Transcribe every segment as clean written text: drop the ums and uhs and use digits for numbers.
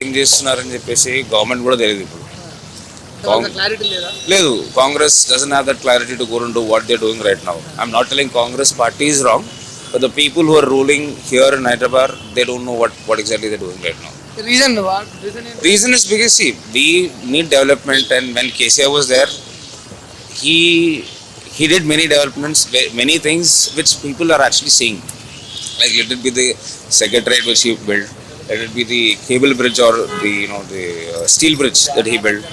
ఏం చేస్తున్నారని చెప్పేసి గవర్నమెంట్ కూడా తెలియదు ఇప్పుడు. క్లారిటీ లేదా? లేదు, Congress doesn't have that clarity to go into what they're doing right now. I'm not telling Congress party is wrong, but the people who are ruling here in Hyderabad, they don't know what exactly they're doing right now. Reason what? Reason is because see, we need development, and when KCR was there, he did many developments, many things which people are actually seeing. Like let it be the secretariat which he built, let it be the cable bridge or the the steel bridge that he built,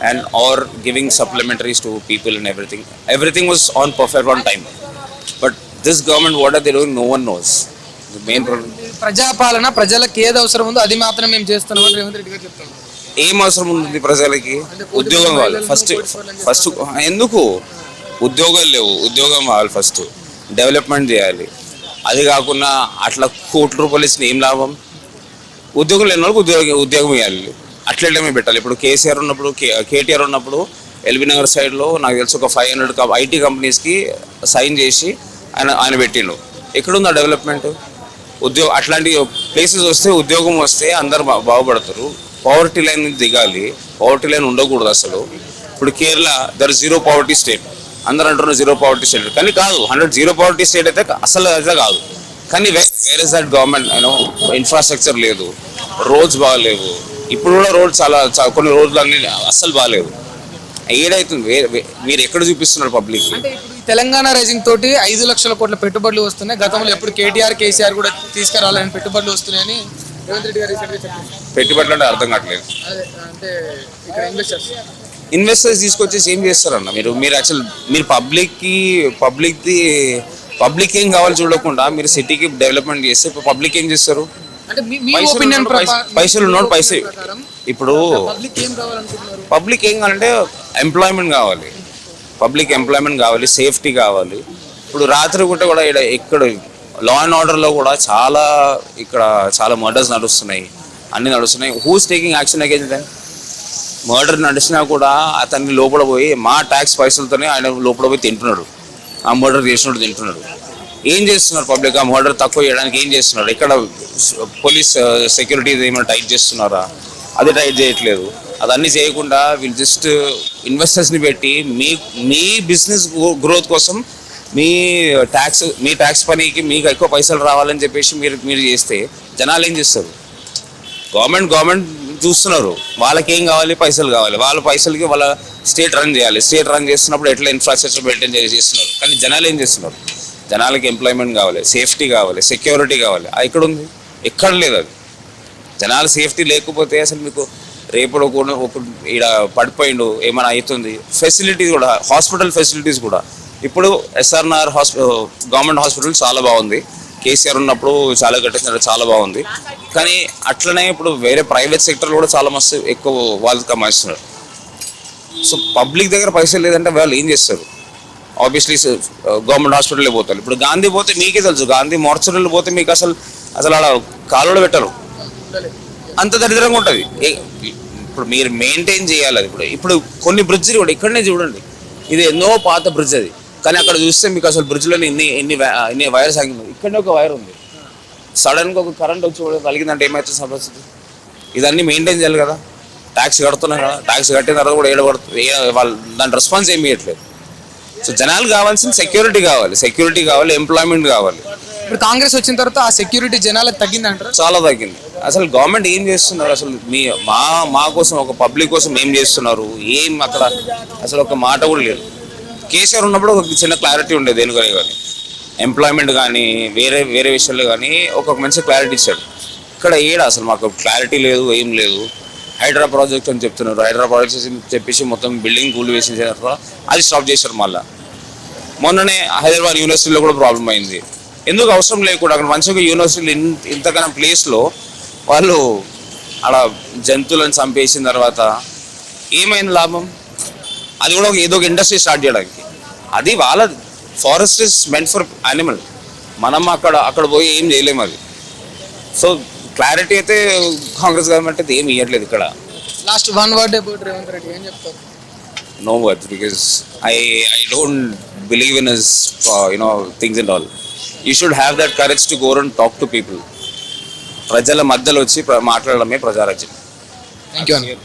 and or giving supplementaries to people and everything. Everything was on perfect on time. But this government, what are they doing? No one knows. The main problem. ప్రజాపాలన ప్రజలకు ఏది అవసరం ఉందో అది మాత్రం మేము చేస్తున్నామని రేవంత్ రెడ్డి గారు చెప్తారు. ఏం అవసరం ఉంది ప్రజలకి? ఉద్యోగం కావాలి ఫస్ట్. ఎందుకు ఉద్యోగాలు లేవు? ఉద్యోగం కావాలి ఫస్ట్. డెవలప్మెంట్ చేయాలి. అది కాకుండా అట్లా కోట్ల రూపాయలు ఇచ్చిన ఏం లాభం? ఉద్యోగం లేని వాళ్ళకి ఉద్యోగం ఇవ్వాలి. అట్లే పెట్టాలి. ఇప్పుడు కేసీఆర్ ఉన్నప్పుడు, కేటీఆర్ ఉన్నప్పుడు ఎల్బీ నగర్ సైడ్లో నాకు తెలిసి ఒక 500 ఐటీ కంపెనీస్కి సైన్ చేసి ఆయన పెట్టిండు. ఎక్కడుంది ఆ డెవలప్మెంట్? అట్లాంటి ప్లేసెస్ వస్తే, ఉద్యోగం వస్తే అందరు బాగుపడతారు. పవర్టీ లైన్ నుంచి దిగాలి. పవర్టీ లైన్ ఉండకూడదు అసలు. ఇప్పుడు కేరళ దర్ జీరో పవర్టీ స్టేట్, అందరూ అంటున్నారు జీరో పవర్టీ స్టేట్, కానీ కాదు. 100 జీరో పవర్టీ స్టేట్ అయితే అసలు అయితే కాదు. కానీ where is that government? Infrastructure లేదు, రోడ్స్ బాగాలేవు. ఇప్పుడు కూడా రోడ్స్ చాలా కొన్ని రోజులు అన్ని అస్సలు బాగాలేవు. ఏదైతుంది? మీరు ఎక్కడ చూపిస్తున్నారు పబ్లిక్? అంటే ఇప్పుడు తెలంగాణ రైజింగ్ తోటి 5 లక్షల కోట్ల పెట్టుబడులు వస్తున్నాయి. గతంలో ఎప్పుడు కేటీఆర్ కేసీఆర్ కూడా తీసుకురావాలని పెట్టుబడులు వస్తున్నాయని రేవంత్ రెడ్డి గారు చెప్పారు. పెట్టుబడులు అంటే అర్థం కావట్లేదు. అంటే ఇక్కడ ఇన్వెస్టర్స్ తీసుకొచ్చేసి ఏం చేస్తారన్న? మీరు యాక్చువల్ మీరు పబ్లిక్ ఏం కావాలి చూడకుండా మీరు సిటీకి డెవలప్మెంట్ చేస్తే పబ్లిక్ ఏం చేస్తారు? పైసలు ఉన్నోడు పైసలు. ఇప్పుడు పబ్లిక్ ఏం కావాలంటే ఎంప్లాయ్మెంట్ కావాలి, పబ్లిక్ ఎంప్లాయ్మెంట్ కావాలి, సేఫ్టీ కావాలి. ఇప్పుడు రాత్రి కూడా ఇక్కడ లా అండ్ ఆర్డర్లో కూడా చాలా మర్డర్స్ నడుస్తున్నాయి, అన్నీ నడుస్తున్నాయి. Who's taking action against them? Murder నడిచినా కూడా అతన్ని లోపల పోయి మా ట్యాక్స్ పైసలతోనే ఆయన లోపల పోయి తింటున్నాడు. ఆ మర్డర్ చేసినట్టు తింటున్నాడు. ఏం చేస్తున్నారు పబ్లిక్? ఆ మర్డర్ తక్కువ చేయడానికి ఏం చేస్తున్నారు? ఇక్కడ పోలీస్ సెక్యూరిటీ ఏమైనా టైట్ చేస్తున్నారా? అది టైట్ చేయట్లేదు. అదన్నీ చేయకుండా వీళ్ళు జస్ట్ ఇన్వెస్టర్స్ని పెట్టి మీ బిజినెస్ గ్రోత్ కోసం మీ ట్యాక్స్ పనికి మీకు ఎక్కువ పైసలు రావాలని చెప్పేసి మీరు చేస్తే జనాలు ఏం చేస్తారు? గవర్నమెంట్ చూస్తున్నారు. వాళ్ళకి ఏం కావాలి? పైసలు కావాలి. వాళ్ళ పైసలకి వాళ్ళ స్టేట్ రన్ చేయాలి. స్టేట్ రన్ చేస్తున్నప్పుడు ఎట్లా ఇన్ఫ్రాస్ట్రక్చర్ మెయింటైన్ చేస్తున్నారు. కానీ జనాలు ఏం చేస్తున్నారు? జనాలకి ఎంప్లాయ్మెంట్ కావాలి, సేఫ్టీ కావాలి, సెక్యూరిటీ కావాలి. ఎక్కడ ఉంది? ఎక్కడ లేదు అది. జనాలు సేఫ్టీ లేకపోతే అసలు మీకు రేపు ఇక్కడ పడిపోయిండు ఏమైనా అవుతుంది. ఫెసిలిటీస్ కూడా, హాస్పిటల్ ఫెసిలిటీస్ కూడా ఇప్పుడు SRNR గవర్నమెంట్ హాస్పిటల్ చాలా బాగుంది. కేసీఆర్ ఉన్నప్పుడు చాలా కట్టించారు, చాలా బాగుంది. కానీ అట్లనే ఇప్పుడు వేరే ప్రైవేట్ సెక్టర్లో కూడా చాలా మస్తు ఎక్కువ వాళ్ళు కమాయిస్తున్నారు. సో పబ్లిక్ దగ్గర పైసలు లేదంటే వాళ్ళు ఏం చేస్తారు? ఆబ్వియస్లీ గవర్నమెంట్ హాస్పిటల్లో పోతారు. ఇప్పుడు గాంధీ పోతే మీకే తెలుసు, గాంధీ మార్చరీలో పోతే మీకు అసలు అక్కడ కాలువలో పెట్టరు. అంత దరిద్రంగా ఉంటుంది. ఇప్పుడు మీరు మెయింటైన్ చేయాలి అది. ఇప్పుడు కొన్ని బ్రిడ్జ్లు కూడా ఇక్కడనే చూడండి, ఇది ఎన్నో పాత బ్రిడ్జ్ అది, కానీ అక్కడ చూస్తే మీకు అసలు బ్రిడ్జ్లో ఇన్ని వైర్స్ ఆగింది. ఇక్కడనే ఒక వైర్ ఉంది, సడన్గా ఒక కరెంట్ వచ్చి కలిగిందంటే ఏమవుతుంది సమస్య? ఇదన్నీ మెయింటైన్ చేయాలి కదా. ట్యాక్స్ కడుతున్నాం కదా, ట్యాక్స్ కట్టిన తర్వాత కూడా వాళ్ళు దాని రెస్పాన్స్ ఏమి ఇవ్వట్లేదు. సో జనాలు కావాల్సిన సెక్యూరిటీ కావాలి, ఎంప్లాయ్మెంట్ కావాలి. ఇప్పుడు కాంగ్రెస్ వచ్చిన తర్వాత ఆ సెక్యూరిటీ జనాలకు తగ్గింది అంటారు? చాలా తగ్గింది. అసలు గవర్నమెంట్ ఏం చేస్తున్నారు? అసలు మా కోసం, ఒక పబ్లిక్ కోసం ఏం చేస్తున్నారు? ఏం అక్కడ అసలు ఒక మాట కూడా లేదు. కేసీఆర్ ఉన్నప్పుడు ఒక చిన్న క్లారిటీ ఉండేది దేనికనే కానీ, ఎంప్లాయ్మెంట్ కానీ వేరే విషయాల్లో కానీ ఒక మంచి క్లారిటీ ఇచ్చాడు. ఇక్కడ అసలు మాకు క్లారిటీ లేదు, ఏం లేదు. హైడ్రా ప్రాజెక్ట్ అని చెప్తున్నారు. హైడ్రా ప్రాజెక్ట్ చెప్పేసి మొత్తం బిల్డింగ్ కూల్ వేసిన తర్వాత అది స్టాప్ చేశారు. మళ్ళీ మొన్ననే హైదరాబాద్ యూనివర్సిటీలో కూడా ప్రాబ్లం అయింది. ఎందుకు అవసరం లేకుండా అక్కడ మంచిగా యూనివర్సిటీలు ఇంతకన్నా ప్లేస్లో వాళ్ళు అలా జంతువులను చంపేసిన తర్వాత ఏమైనా లాభం? అది కూడా ఏదో ఒక ఇండస్ట్రీ స్టార్ట్ చేయడానికి. అది వాళ్ళ forest is meant for animal. మనం అక్కడ పోయి ఏం చేయలేము అది. సో క్లారిటీ అయితే కాంగ్రెస్ గవర్నమెంట్ అయితే ఏమి ఇవ్వట్లేదు. ఇక్కడ last one word about Revanth Reddy ఏం చెప్తారు? No words, because I don't believe in his things and all. You should have that courage to go and talk to people. ప్రజల మధ్యలో వచ్చి మాట్లాడడమే ప్రజారాజ్యం. థ్యాంక్ యూ అన్న.